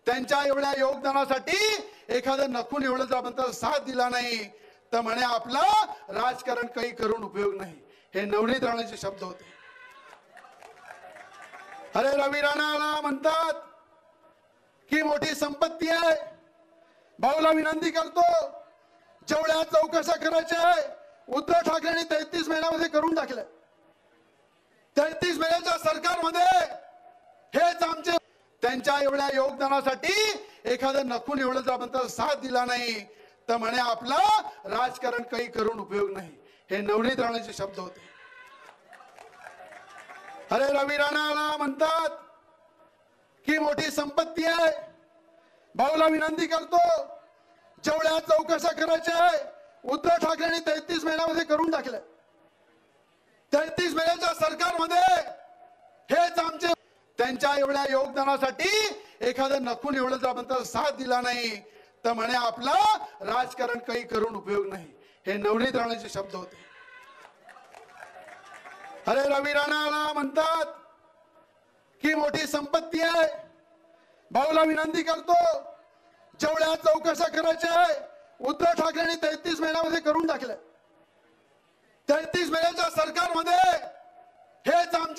त्यांच्या एवढ्या योगदानासाठी एखादं नखून एवढं जर आपण साथ दिला नाही तर म्हणे आपला राजकारण काही करून उपयोग नाही. हे नवनीत राणाचे शब्द होते. अरे रवी राणाला म्हणतात की मोठी संपत्ती आहे. भाऊला विनंती करतो, जेवढ्या चौकशा करायच्या आहे उद्धव ठाकरेंनी 33 महिन्यामध्ये करून टाकल्या. 33 महिन्याच्या सरकारमध्ये हेच आमचे त्यांच्या एवढ्या योगदानासाठी एखादं नखून एवढं जर आपण साथ दिला नाही तर म्हणे आपला राजकारण काही करून उपयोग नाही. हे नवनीत राणाचे शब्द होते. अरे रवी राणाला म्हणतात की मोठी संपत्ती आहे. भाऊला विनंती करतो, जेवढ्या चौकशा करायच्या आहे उद्धव ठाकरेंनी 33 महिन्यामध्ये करून टाकल्या. 33 महिन्याच्या सरकारमध्ये हेच आमचे त्यांच्या एवढ्या योगदानासाठी एखादं नखून एवढं जर आपण साथ दिला नाही तर म्हणे आपला राजकारण काही करून उपयोग नाही. हे नवनीत राणाचे शब्द होते. अरे रवी राणाला म्हणतात की मोठी संपत्ती आहे. भाऊला विनंती करतो, जेवढ्या चौकशा करायच्या आहे उद्धव ठाकरेंनी 33 महिन्यामध्ये करून टाकल्या. 33 महिन्याच्या सरकारमध्ये हेच आमचे